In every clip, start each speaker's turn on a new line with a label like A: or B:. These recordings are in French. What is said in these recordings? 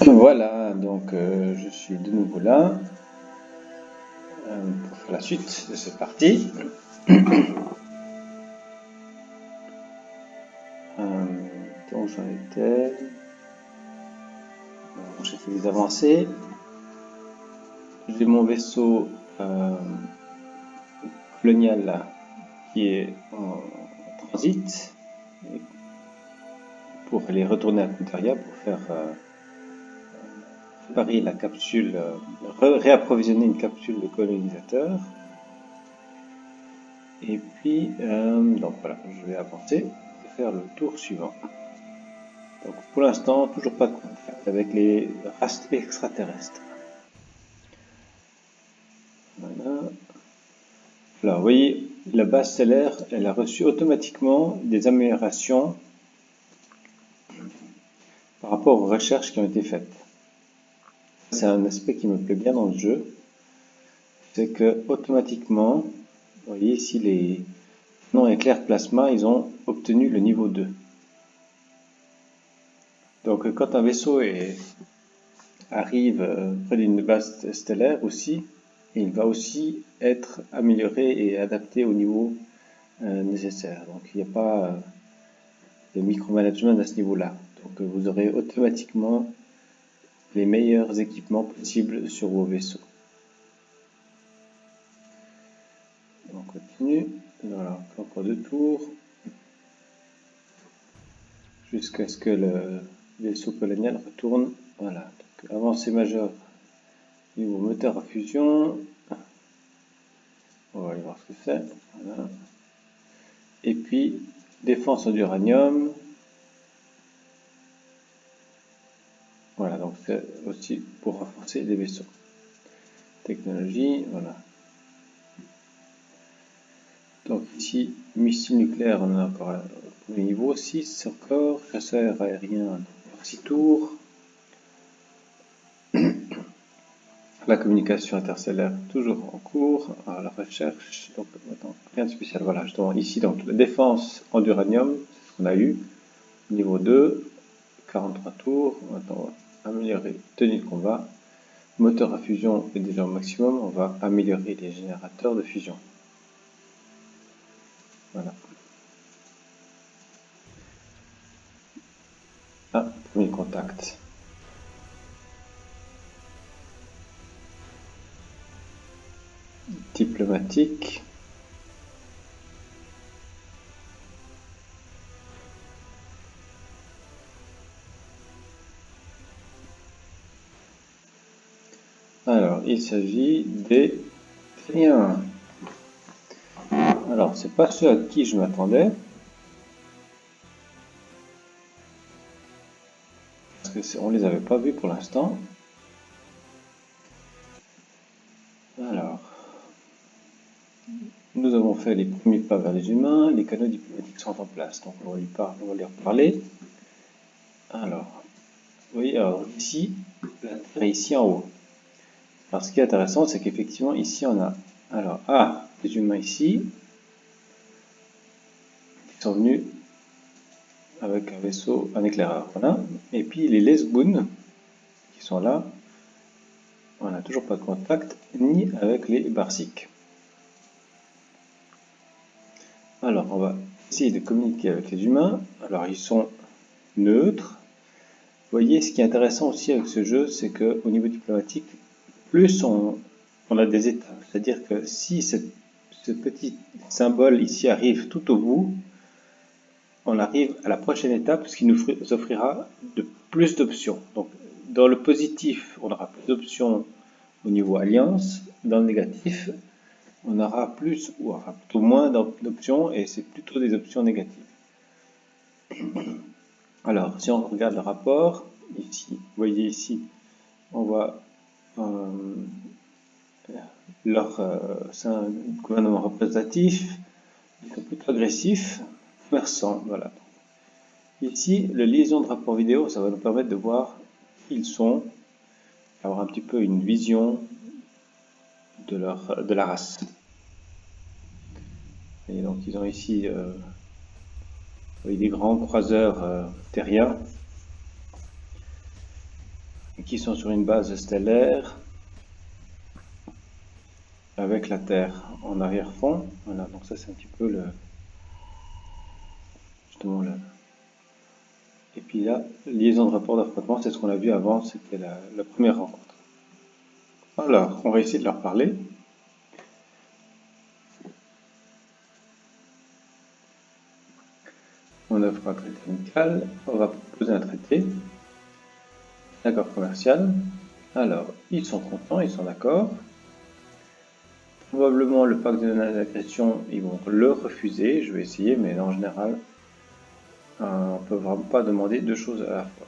A: Voilà, donc je suis de nouveau là pour faire la suite de cette partie. Donc j'en étais. J'ai fait des avancées. J'ai mon vaisseau colonial là, qui est en transit pour aller retourner à Kuntaria pour faire préparer la capsule, réapprovisionner une capsule de colonisateur. Et puis, donc voilà, je vais avancer et faire le tour suivant. Donc pour l'instant, toujours pas de contact avec les races extraterrestres. Voilà. Alors, vous voyez, la base stellaire, elle a reçu automatiquement des améliorations par rapport aux recherches qui ont été faites. C'est un aspect qui me plaît bien dans le jeu. C'est que automatiquement, vous voyez ici les canons éclair plasma, ils ont obtenu le niveau 2. Donc quand un vaisseau arrive près d'une base stellaire aussi, il va aussi être amélioré et adapté au niveau nécessaire. Donc il n'y a pas de micromanagement à ce niveau-là. Donc vous aurez automatiquement les meilleurs équipements possibles sur vos vaisseaux. On continue. Voilà, encore 2 tours. Jusqu'à ce que le vaisseau colonial retourne. Voilà. Donc, avancée majeure niveau moteur à fusion. On va aller voir ce que c'est. Voilà. Et puis, défense en uranium. Voilà, donc c'est aussi pour renforcer les vaisseaux. Technologie, voilà. Donc ici, missile nucléaire, on a encore au niveau 6 encore. Chasseur aérien, 6 tours. La communication interstellaire toujours en cours. Alors, la recherche, donc attends, rien de spécial. Voilà, justement ici, donc la défense en uranium, c'est ce qu'on a eu. Niveau 2, 43 tours. Maintenant, améliorer tenue de combat. Moteur à fusion est déjà au maximum. On va améliorer les générateurs de fusion. Voilà. Ah, premier contact. Diplomatique. Alors, il s'agit des Triens. Alors, c'est pas ceux à qui je m'attendais. Parce qu'on les avait pas vus pour l'instant. Alors, nous avons fait les premiers pas vers les humains, les canaux diplomatiques sont en place, donc on va les reparler. Alors, vous voyez, alors ici, la Terre est ici en haut. Alors ce qui est intéressant, c'est qu'effectivement ici on a, alors, les humains ici, qui sont venus avec un vaisseau, un éclaireur, voilà. Et puis les Lesboun, qui sont là, on n'a toujours pas de contact, ni avec les Barsiques. Alors, on va essayer de communiquer avec les humains. Alors, ils sont neutres. Vous voyez, ce qui est intéressant aussi avec ce jeu, c'est qu'au niveau diplomatique, plus on a des étapes. C'est-à-dire que si ce petit symbole ici arrive tout au bout, on arrive à la prochaine étape, ce qui nous offrira plus d'options. Donc, dans le positif, on aura plus d'options au niveau alliance. Dans le négatif, on aura plus ou aura plutôt moins d'options et c'est plutôt des options négatives. Alors, si on regarde le rapport, ici, vous voyez ici, on voit c'est un gouvernement représentatif, ils sont plutôt agressifs, commerçants, voilà. Ici, la liaison de rapport vidéo, ça va nous permettre de voir qui ils sont, avoir un petit peu une vision de la race. Et donc, ils ont ici des grands croiseurs terriens. qui sont sur une base stellaire avec la Terre en arrière-fond. Voilà, donc ça c'est un petit peu le justement le. Et puis là, liaison de rapport d'affrontement, c'est ce qu'on a vu avant, c'était la première rencontre. Alors, on va essayer de leur parler. On offre un traité amical, on va proposer un traité, d'accord commercial. Alors, ils sont contents, ils sont d'accord. Probablement le pacte de non-agression, ils vont le refuser. Je vais essayer, mais en général, on ne peut vraiment pas demander deux choses à la fois.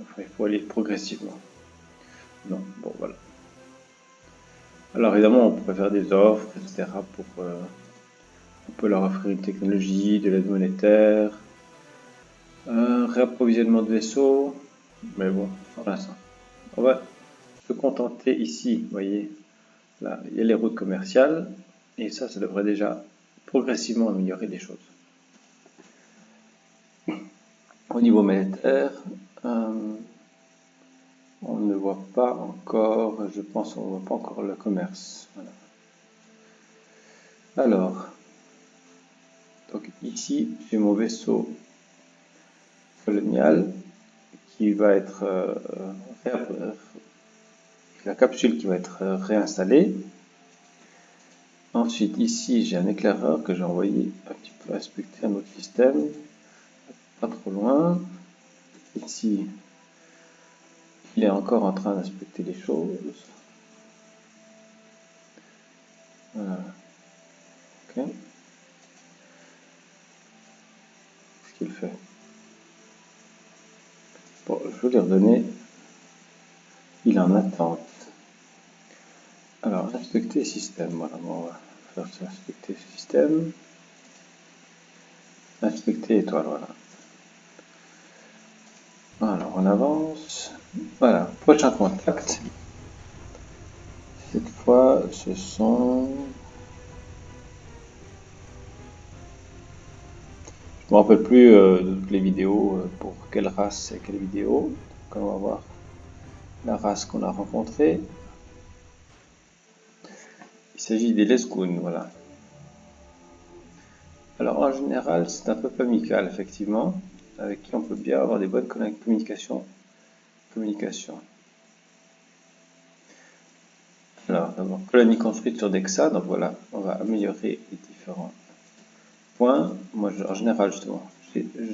A: Enfin, il faut aller progressivement. Non, bon voilà. Alors évidemment, on pourrait faire des offres, etc. On peut leur offrir une technologie, de l'aide monétaire, un réapprovisionnement de vaisseaux, mais bon, pour l'instant. On va se contenter ici, vous voyez, là, il y a les routes commerciales, et ça devrait déjà progressivement améliorer les choses. Au niveau monétaire, on ne voit pas encore, je pense, on ne voit pas encore le commerce. Voilà. Alors, donc ici, j'ai mon vaisseau colonial qui va être la capsule qui va être réinstallée. Ensuite, ici, j'ai un éclaireur que j'ai envoyé un petit peu inspecter un autre système, pas trop loin. Ici, il est encore en train d'inspecter les choses. Voilà. Ok. Qu'est-ce qu'il fait? Bon, je vais lui redonner. Il est en attente. Alors, inspecter système. Voilà, bon, on va faire ça, inspecter système. Inspecter étoile, voilà. Alors, on avance. Voilà, prochain contact. Cette fois, ce sont... Je ne me rappelle plus de toutes les vidéos, pour quelle race c'est quelle vidéo. Donc, on va voir la race qu'on a rencontrée. Il s'agit des Lesgoons, voilà. Alors, en général, c'est un peuple amical, effectivement, avec qui on peut bien avoir des bonnes communications. Alors, d'abord, colonie construite sur Dexa, donc voilà, on va améliorer les différents points. Moi, en général, justement,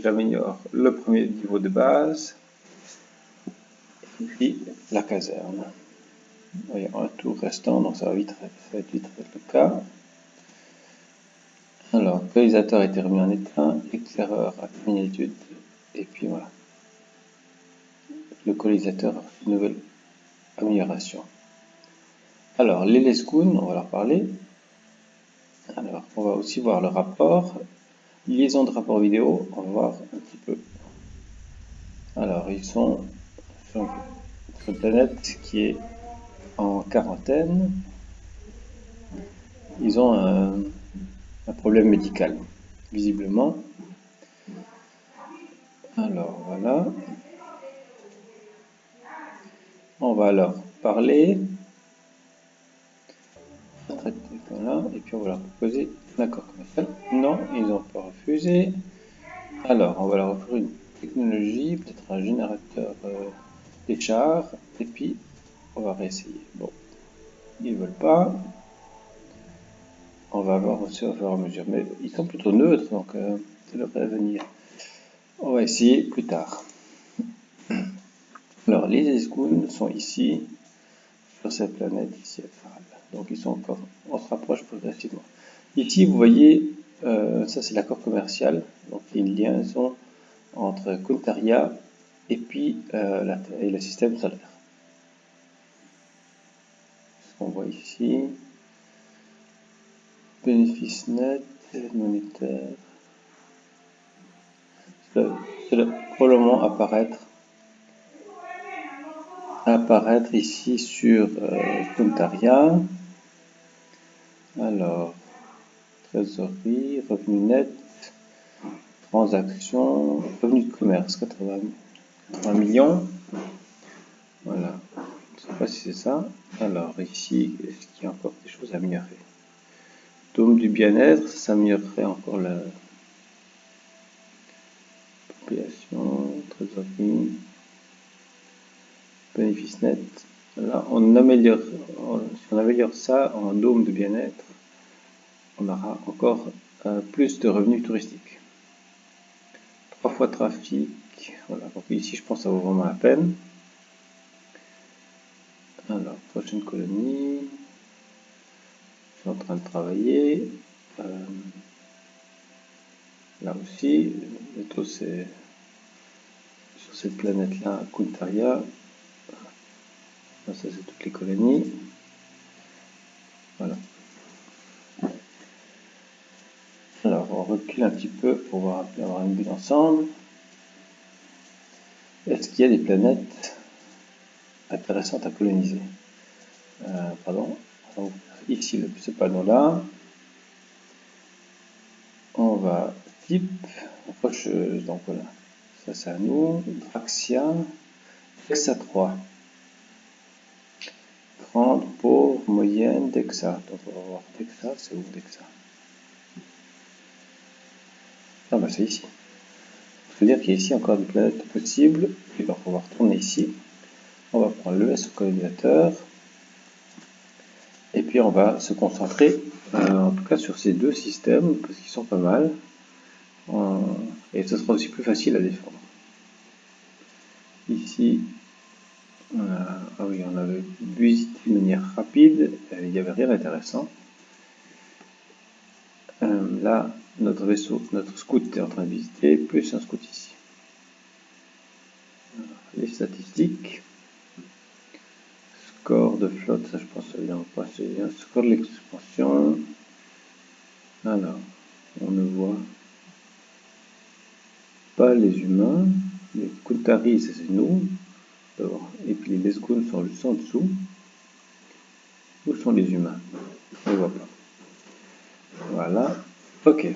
A: j'améliore le premier niveau de base, et puis la caserne. Il y a un tour restant, donc ça va être vite le cas. Alors, localisateur a été remis en état, éclaireur a terminé l'étude, et puis voilà. Le localisateur a une nouvelle amélioration. Alors, les Lesgoons, on va leur parler. Alors, on va aussi voir le rapport. Liaison de rapport vidéo, on va voir un petit peu. Alors, ils sont sur une planète qui est en quarantaine. Ils ont un problème médical, visiblement. Alors, voilà. On va leur parler. Voilà, et puis on va leur proposer un accord commercial. Non, ils n'ont pas refusé. Alors, on va leur offrir une technologie, peut-être un générateur des chars, et puis on va réessayer. Bon, ils ne veulent pas. On va voir aussi au fur et à mesure. Mais ils sont plutôt neutres, donc ça devrait venir. On va essayer plus tard. Alors, les Lesgoons sont ici, sur cette planète ici à Faral. Donc, ils sont encore, on se rapproche progressivement. Ici, vous voyez, ça c'est l'accord commercial. Donc, il y a une liaison entre Kuntaria et puis le système solaire. Ce qu'on voit ici, bénéfice net, aide monétaire. Ça va probablement apparaître ici sur Kuntaria. Alors, trésorerie, revenu net, transactions, revenu de commerce, 80 1 million. Voilà. Je ne sais pas si c'est ça. Alors ici, est-ce qu'il y a encore des choses à améliorer? Dôme du bien-être, ça améliorerait encore la population, trésorerie, bénéfice net. Là, si on améliore ça en dôme de bien-être, on aura encore plus de revenus touristiques. 3 fois trafic. Voilà, donc ici je pense que ça vaut vraiment la peine. Alors, prochaine colonie. Je suis en train de travailler. Là aussi, bientôt c'est sur cette planète-là, Kuntaria. Ça c'est toutes les colonies. Voilà. Alors, on recule un petit peu pour avoir une vue d'ensemble. Est-ce qu'il y a des planètes intéressantes à coloniser? Pardon. Donc, ici, ce panneau-là. On va type, rocheuse, donc voilà. Ça c'est à nous. Draxia, Dexa 3. Grande, pauvre, moyenne, Dexa. Donc on va voir Dexa, c'est où Dexa? Ah bah c'est ici. Ça veut dire qu'il y a ici encore des planètes possibles. Et donc on va retourner ici. On va prendre le S colonisateur. Et puis on va se concentrer, en tout cas sur ces deux systèmes, parce qu'ils sont pas mal. Et ce sera aussi plus facile à défendre. Ici, ah oui, on avait visité de manière rapide, il n'y avait rien d'intéressant. Là, notre vaisseau, notre scout est en train de visiter, plus un scout ici. Alors, les statistiques. Score de flotte, ça je pense évidemment pas, c'est bien. Score de l'expansion. Alors, on ne voit pas les humains. Les Kuntari, c'est nous. Et puis les Lesgoun sont juste en dessous. Où sont les humains? On ne voit pas. Voilà. Ok.